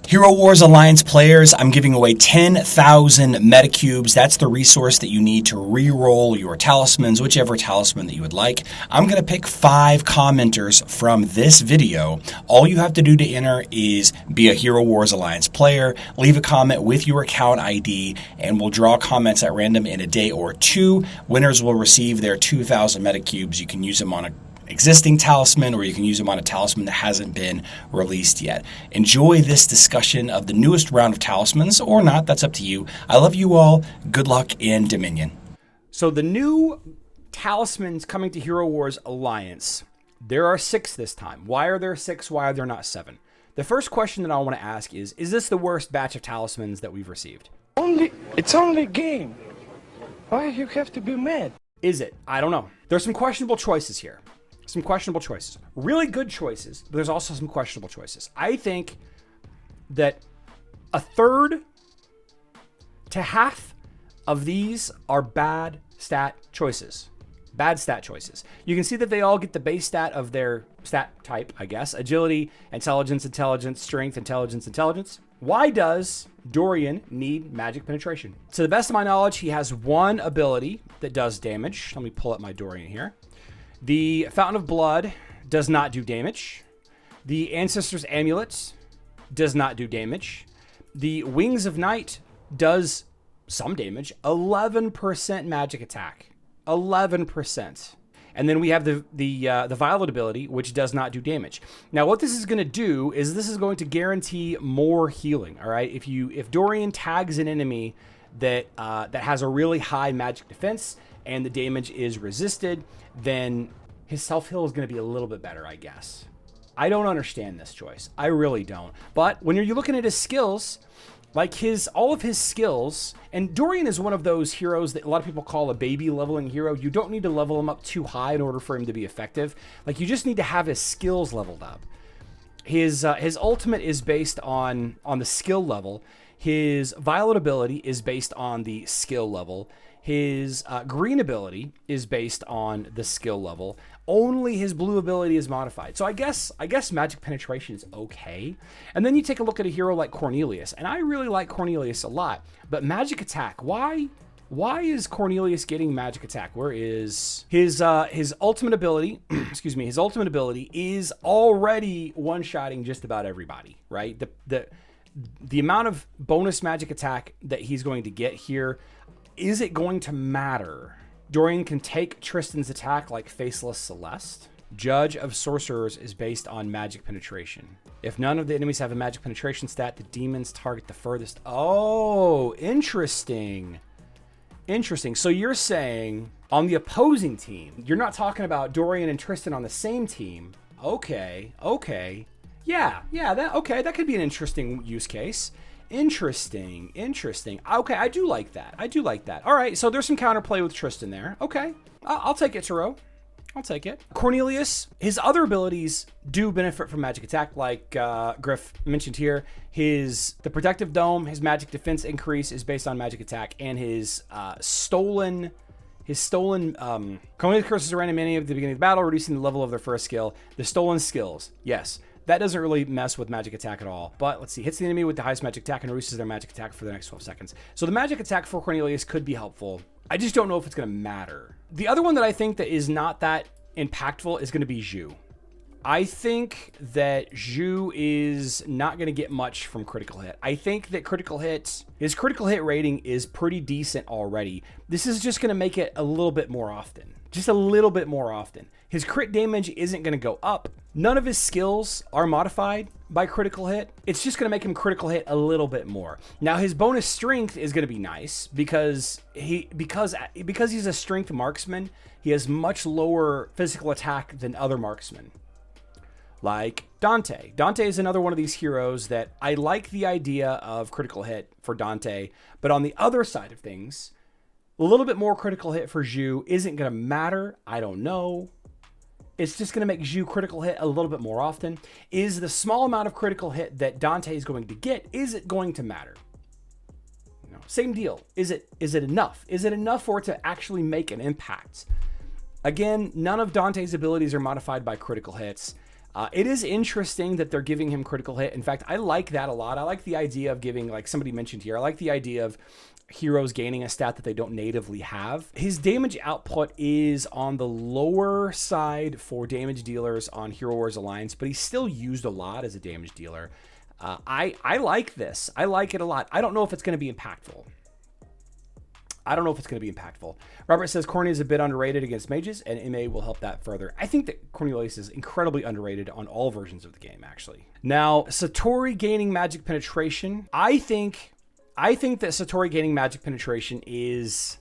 Hero Wars Alliance players, I'm giving away 10,000 metacubes. That's the resource that you need to re-roll your talismans, whichever talisman that you would like. I'm going to pick 5 commenters from this video. All you have to do to enter is be a Hero Wars Alliance player, leave a comment with your account ID, and we'll draw comments at random in a day or 2. Winners will receive their 2,000 metacubes. You can use them on a existing talisman, or you can use them on a talisman that hasn't been released yet. Enjoy this discussion of the newest round of talismans, or not, that's up to you. I love you all. Good luck in Dominion. So the new talismans coming to Hero Wars Alliance, there are 6 this time. Why are there 6? Why are there not 7? The first question that I want to ask is this the worst batch of talismans that we've received? It's only a game. Why you have to be mad? Is it? I don't know. There's some questionable choices here. Some questionable choices. Really good choices, but there's also some questionable choices. I think that a third to half of these are bad stat choices. Bad stat choices. You can see that they all get the base stat of their stat type, I guess. Agility, intelligence, strength, intelligence. Why does Dorian need magic penetration? To the best of my knowledge, he has one ability that does damage. Let me pull up my Dorian here. The Fountain of Blood does not do damage. The Ancestor's Amulet does not do damage. The Wings of Night does some damage. 11% magic attack. 11%. And then we have the Violet ability, which does not do damage. Now, what this is going to do is this is going to guarantee more healing. All right, if Dorian tags an enemy that has a really high magic defense and the damage is resisted, then his self-heal is going to be a little bit better, I guess. I don't understand this choice. I really don't. But when you're looking at his skills, like all of his skills, and Dorian is one of those heroes that a lot of people call a baby leveling hero. You don't need to level him up too high in order for him to be effective. Like, you just need to have his skills leveled up. His ultimate is based on the skill level. His Violet ability is based on the skill level. His green ability is based on the skill level. Only his blue ability is modified. So I guess magic penetration is okay. And then you take a look at a hero like Cornelius, and I really like Cornelius a lot. But magic attack, why is Cornelius getting magic attack? Where is his ultimate ability? Excuse me. His ultimate ability is already one-shotting just about everybody, right? The amount of bonus magic attack that he's going to get here, is it going to matter? Dorian can take Tristan's attack like Faceless Celeste. Judge of Sorcerers is based on magic penetration. If none of the enemies have a magic penetration stat, the demons target the furthest. Oh, interesting. Interesting. So you're saying on the opposing team, you're not talking about Dorian and Tristan on the same team. Okay. Yeah, that could be an interesting use case. Interesting. Okay, I do like that. All right, so there's some counterplay with Tristan there. Okay, I'll take it, Taro. I'll take it. Cornelius, his other abilities do benefit from magic attack, like Griff mentioned here. The Protective Dome, his magic defense increase is based on magic attack, and his stolen Cornelius curses a random enemy at the beginning of the battle, reducing the level of their first skill. The stolen skills, yes. That doesn't really mess with magic attack at all. But let's see. Hits the enemy with the highest magic attack and reduces their magic attack for the next 12 seconds. So the magic attack for Cornelius could be helpful. I just don't know if it's going to matter. The other one that I think that is not that impactful is going to be Zhu. I think that Zhu is not going to get much from critical hit. I think that his critical hit rating is pretty decent already. This is just going to make it a little bit more often. Just a little bit more often. His crit damage isn't going to go up. None of his skills are modified by critical hit. It's just going to make him critical hit a little bit more. Now, his bonus strength is going to be nice because he's a strength marksman. He has much lower physical attack than other marksmen. Like Dante. Dante is another one of these heroes that I like the idea of critical hit for Dante, but on the other side of things, a little bit more critical hit for Zhu isn't going to matter. I don't know. It's just going to make Zhu critical hit a little bit more often. Is the small amount of critical hit that Dante is going to get, is it going to matter? No. Same deal. Is it enough? Is it enough for it to actually make an impact? Again, none of Dante's abilities are modified by critical hits. It is interesting that they're giving him critical hit. In fact, I like that a lot. I like the idea of giving, like somebody mentioned here, I like the idea of heroes gaining a stat that they don't natively have. His damage output is on the lower side for damage dealers on Hero Wars Alliance, but he's still used a lot as a damage dealer. I like this. I like it a lot. I don't know if it's going to be impactful. Robert says Corny is a bit underrated against mages, and MA will help that further. I think that Cornelius is incredibly underrated on all versions of the game, actually. Now, Satori gaining magic penetration. I think that Satori gaining magic penetration is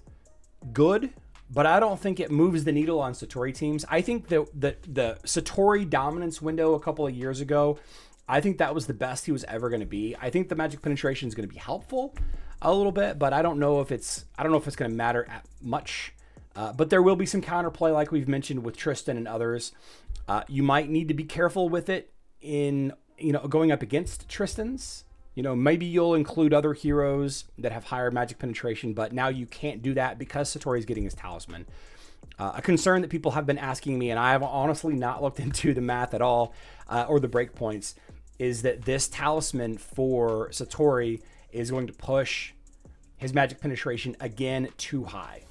good, but I don't think it moves the needle on Satori teams. I think that the Satori dominance window a couple of years ago, I think that was the best he was ever going to be. I think the magic penetration is going to be helpful a little bit, but I don't know if it's going to matter much. But there will be some counterplay, like we've mentioned with Tristan and others. You might need to be careful with it in going up against Tristans. Maybe you'll include other heroes that have higher magic penetration, but now you can't do that because Satori's getting his talisman. A concern that people have been asking me, and I have honestly not looked into the math at all, or the breakpoints, is that this talisman for Satori is going to push his magic penetration again too high.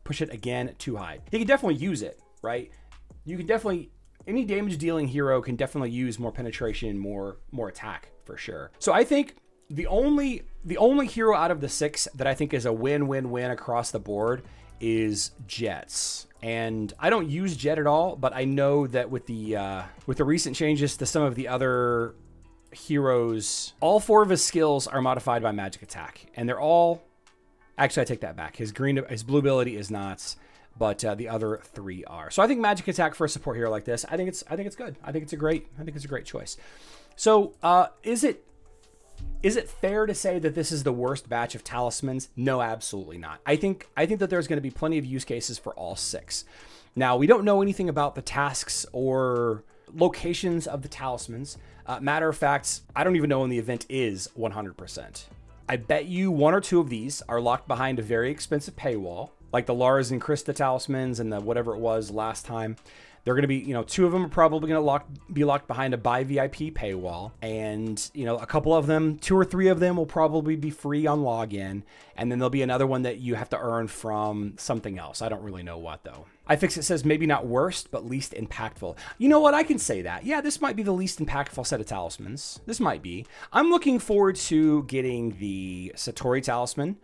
Push it again too high. He can definitely use it, right? You can definitely, any damage dealing hero can definitely use more penetration, more attack for sure. So I think the only hero out of the 6 that I think is a win-win-win across the board is Jets. And I don't use Jet at all, but I know that with the recent changes to some of the other heroes, all 4 of his skills are modified by magic attack, and they're all, actually I take that back, his blue ability is not, but the other 3 are. So I think magic attack for a support hero like this, I think it's good. I think it's a great choice. So is it fair to say that this is the worst batch of talismans? No, absolutely not. I think that there's going to be plenty of use cases for all 6. Now, we don't know anything about the tasks or locations of the talismans. Matter of fact, I don't even know when the event is 100%. I bet you 1 or 2 of these are locked behind a very expensive paywall, like the Lars and Krista talismans and the whatever it was last time. They're going to be, 2 of them are probably going to be locked behind a buy VIP paywall. And, a couple of them, 2 or 3 of them will probably be free on login. And then there'll be another one that you have to earn from something else. I don't really know what, though. iFixit says maybe not worst, but least impactful. You know what? I can say that. Yeah, this might be the least impactful set of talismans. This might be. I'm looking forward to getting the Satori talisman.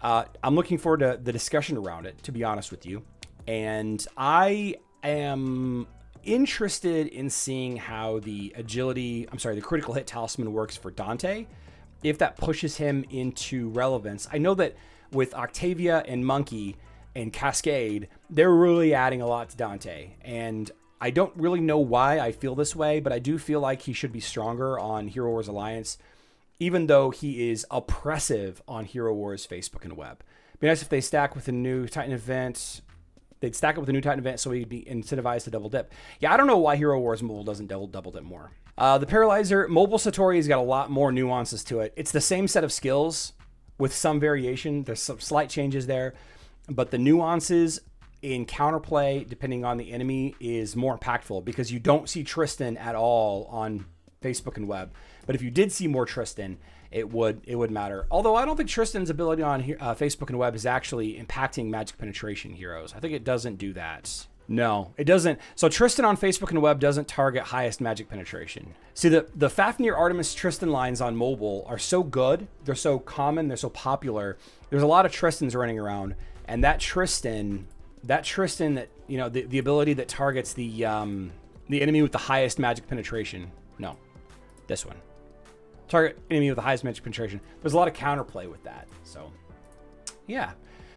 I'm looking forward to the discussion around it, to be honest with you. And I am interested in seeing how the critical hit talisman works for Dante, if that pushes him into relevance. I know that with Octavia and Monkey and Cascade, they're really adding a lot to Dante, and I don't really know why I feel this way, but I do feel like he should be stronger on Hero Wars Alliance, even though he is oppressive on Hero Wars Facebook and web. It'd be nice if they stack with a new Titan event. They'd stack it with a new Titan event so he'd be incentivized to double dip. Yeah, I don't know why Hero Wars Mobile doesn't double dip more. The Paralyzer, Mobile Satori has got a lot more nuances to it. It's the same set of skills with some variation. There's some slight changes there, but the nuances in counterplay, depending on the enemy, is more impactful because you don't see Tristan at all on Facebook and web. But if you did see more Tristan, it would matter. Although I don't think Tristan's ability on Facebook and web is actually impacting magic penetration heroes. I think it doesn't do that. No, it doesn't. So Tristan on Facebook and web doesn't target highest magic penetration. See, the Fafnir Artemis Tristan lines on mobile are so good. They're so common. They're so popular. There's a lot of Tristans running around. And that Tristan that, the ability that targets the enemy with the highest magic penetration. No, this one. Target enemy with the highest magic penetration. There's a lot of counterplay with that. So, yeah.